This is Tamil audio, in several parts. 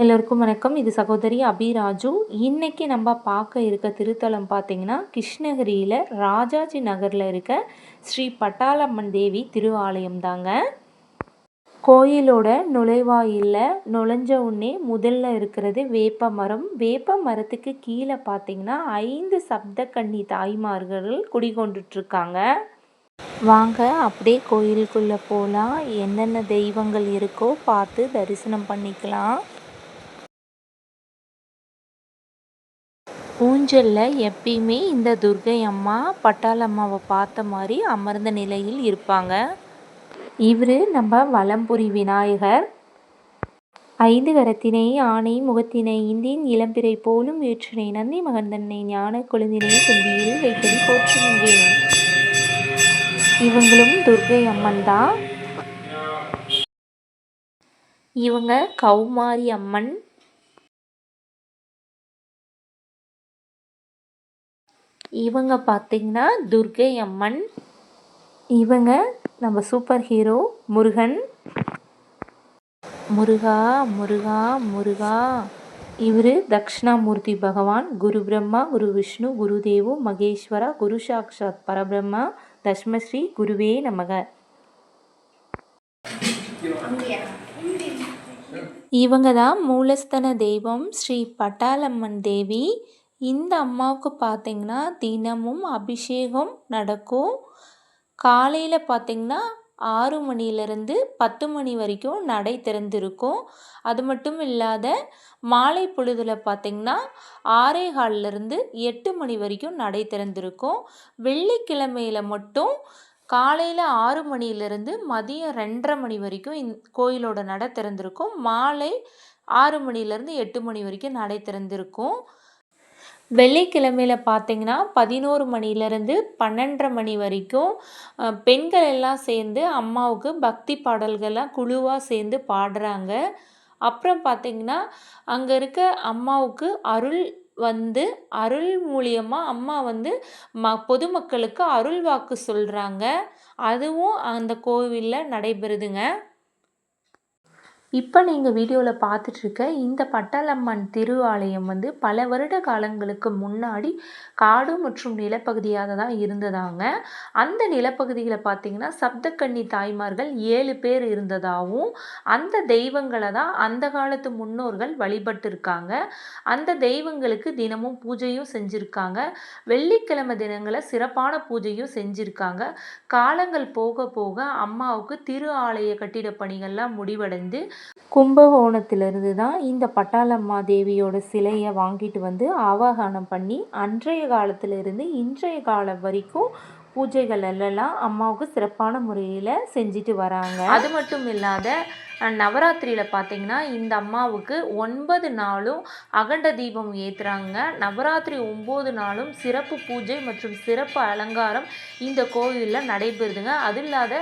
எல்லோருக்கும் வணக்கம். இது சகோதரி அபிராஜு. இன்னைக்கு நம்ம பார்க்க இருக்க திருத்தலம் பார்த்தீங்கன்னா, கிருஷ்ணகிரியில் ராஜாஜி நகரில் இருக்க ஸ்ரீ பட்டாளம்மன் தேவி திருஆலயம் தாங்க. கோயிலோட நுழைவாயிலில் நுழைஞ்ச உடனே முதல்ல இருக்கிறது வேப்ப மரம். வேப்ப மரத்துக்கு கீழே பார்த்தீங்கன்னா 5 சப்தக்கன்னி தாய்மார்கள் குடிகொண்டுட்ருக்காங்க. வாங்க அப்படியே கோயிலுக்குள்ளே போகலாம். என்னென்ன தெய்வங்கள் இருக்கோ பார்த்து தரிசனம் பண்ணிக்கலாம். ஊஞ்சலில் எப்பயுமே இந்த துர்க்கை அம்மா பட்டாளம்மாவை பார்த்த மாதிரி அமர்ந்த நிலையில் இருப்பாங்க. இவர் நம்ம வலம்புரி விநாயகர். 5 கரத்தினை ஆணை முகத்தினை இந்தின் இளம்பிறை போலும் வேற்றினை நந்தி மகந்தன்னை ஞான கொழுந்தினை தும்பியில் வைத்தடி போற்றுகின்றேன். இவங்களும் துர்க்கை அம்மன் தான். இவங்க கௌமாரி அம்மன். இவங்க பார்த்திங்கன்னா துர்க்கை அம்மன். இவங்க நம்ம சூப்பர் ஹீரோ முருகன். முருகா முருகா முருகா. இவர் தக்ஷணாமூர்த்தி பகவான். குரு பிரம்மா குரு விஷ்ணு குரு தேவோ மகேஸ்வரா குரு சாக்ஷாத் பரபிரம்மா தஸ்மஸ்ரீ குருவே நமக. இவங்க தான் மூலஸ்தன தெய்வம் ஸ்ரீ பட்டாளம்மன் தேவி. இந்த அம்மாவுக்கு பார்த்திங்கன்னா தினமும் அபிஷேகம் நடக்கும். காலையில் பார்த்திங்கன்னா 6 மணிலேருந்து 10 மணி வரைக்கும் நடை திறந்திருக்கும். அது மட்டும் இல்லாத மாலை பொழுதில் பார்த்திங்கன்னா 6:15லேருந்து 8 மணி வரைக்கும் நடை திறந்திருக்கும். வெள்ளிக்கிழமையில் மட்டும் காலையில் 6 மணிலேருந்து மதியம் 2:30 மணி வரைக்கும் கோயிலோட நடை திறந்திருக்கும். மாலை 6 மணிலேருந்து 8 மணி வரைக்கும் நடை திறந்திருக்கும். வெள்ளிக்கிழமையில் பார்த்திங்கன்னா 11 மணிலேருந்து 12:30 மணி வரைக்கும் பெண்கள் எல்லாம் சேர்ந்து அம்மாவுக்கு பக்தி பாடல்கள்லாம் குழுவாக சேர்ந்து பாடுறாங்க. அப்புறம் பார்த்திங்கன்னா அங்கே இருக்க அம்மாவுக்கு அருள் மூலியமாக அம்மா பொதுமக்களுக்கு அருள் வாக்கு சொல்கிறாங்க. அதுவும் அந்த கோவிலில் நடைபெறுதுங்க. இப்போ நீங்கள் வீடியோவில் பார்த்துட்ருக்க இந்த பட்டாளம்மன் திருஆலயம் பல வருட காலங்களுக்கு முன்னாடி காடு மற்றும் நிலப்பகுதியாக தான் இருந்ததாங்க. அந்த நிலப்பகுதியில் பார்த்திங்கன்னா சப்தக்கன்னி தாய்மார்கள் 7 பேர் இருந்ததாகவும் அந்த தெய்வங்களை தான் அந்த காலத்து முன்னோர்கள் வழிபட்டிருக்காங்க. அந்த தெய்வங்களுக்கு தினமும் பூஜையும் செஞ்சுருக்காங்க. வெள்ளிக்கிழமை தினங்களில் சிறப்பான பூஜையும் செஞ்சுருக்காங்க. காலங்கள் போக போக அம்மாவுக்கு திரு ஆலய கட்டிட பணிகள்லாம் முடிவடைந்து கும்பகோணத்திலிருந்து தான் இந்த பட்டாளம்மா தேவியோட சிலையை வாங்கிட்டு ஆவாகனம் பண்ணி அன்றைய காலத்திலிருந்து இன்றைய காலம் வரைக்கும் பூஜைகள் எல்லாம் அம்மாவுக்கு சிறப்பான முறையில் செஞ்சுட்டு வராங்க. அது மட்டும் இல்லாத நவராத்திரியில் பார்த்திங்கன்னா இந்த அம்மாவுக்கு 9 நாளும் அகண்ட தீபம் ஏற்றுறாங்க. நவராத்திரி 9 நாளும் சிறப்பு பூஜை மற்றும் சிறப்பு அலங்காரம் இந்த கோவிலில் நடைபெறுதுங்க. அது இல்லாத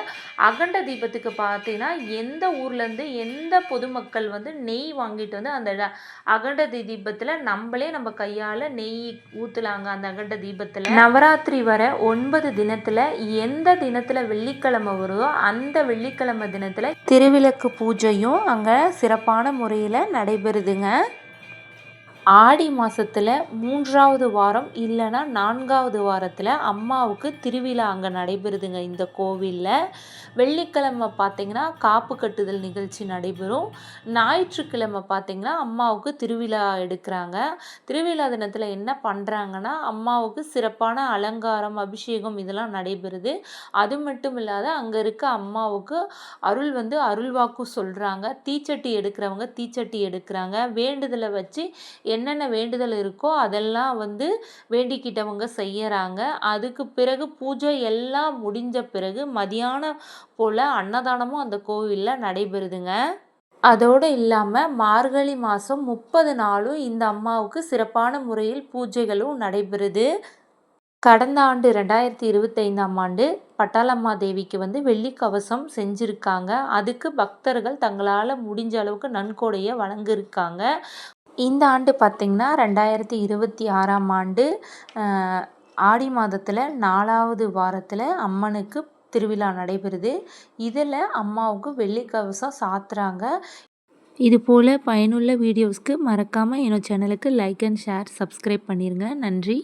அகண்ட தீபத்துக்கு பார்த்தீங்கன்னா எந்த ஊர்லேருந்து எந்த பொதுமக்கள் நெய் வாங்கிட்டு அந்த அகண்ட தீபத்தில் நம்ம கையால் நெய் ஊற்றலாங்க. அந்த அகண்ட தீபத்தில் நவராத்திரி வர 9 தினத்தில் எந்த தினத்தில் வெள்ளிக்கிழமை வருதோ அந்த வெள்ளிக்கிழமை தினத்தில் திருவிளக்கு பூஜையும் அங்கே சிறப்பான முறையில் நடைபெறுதுங்க. ஆடி மாதத்தில் 3ஆவது வாரம் இல்லைன்னா 4ஆவது வாரத்தில் அம்மாவுக்கு திருவிழா அங்கே நடைபெறுதுங்க. இந்த கோவிலில் வெள்ளிக்கிழமை பார்த்திங்கன்னா காப்பு கட்டுதல் நிகழ்ச்சி நடைபெறும். ஞாயிற்றுக்கிழமை பார்த்திங்கன்னா அம்மாவுக்கு திருவிழா எடுக்கிறாங்க. திருவிழா தினத்தில் என்ன பண்ணுறாங்கன்னா அம்மாவுக்கு சிறப்பான அலங்காரம் அபிஷேகம் இதெல்லாம் நடைபெறுது. அது மட்டும் இல்லாத அங்கே இருக்க அம்மாவுக்கு அருள்வாக்கு சொல்கிறாங்க. தீச்சட்டி எடுக்கிறவங்க தீச்சட்டி எடுக்கிறாங்க. வேண்டுதலை வச்சு என்னென்ன வேண்டுதல் இருக்கோ அதெல்லாம் வேண்டிக்கிட்டவங்க செய்யறாங்க. அதுக்கு பிறகு பூஜை எல்லாம் முடிஞ்ச பிறகு மதியானம் போல் அன்னதானமும் அந்த கோவிலில் நடைபெறுதுங்க. அதோடு இல்லாமல் மார்கழி மாதம் 30 நாளும் இந்த அம்மாவுக்கு சிறப்பான முறையில் பூஜைகளும் நடைபெறுது. கடந்த ஆண்டு 2025ஆம் ஆண்டு பட்டாளம்மா தேவிக்கு வெள்ளி கவசம் செஞ்சுருக்காங்க. அதுக்கு பக்தர்கள் தங்களால் முடிஞ்ச அளவுக்கு நன்கொடையை வழங்கியிருக்காங்க. இந்த ஆண்டு பார்த்திங்கன்னா 2026ஆம் ஆண்டு ஆடி மாதத்தில் 4ஆவது வாரத்தில் அம்மனுக்கு திருவிழா நடைபெறுது. இதில் அம்மாவுக்கு வெள்ளி கவசம் சாத்துறாங்க. இது போல் பயனுள்ள வீடியோஸ்க்கு மறக்காமல் என்னோட சேனலுக்கு லைக் அண்ட் ஷேர் சப்ஸ்கிரைப் பண்ணிடுங்க. நன்றி.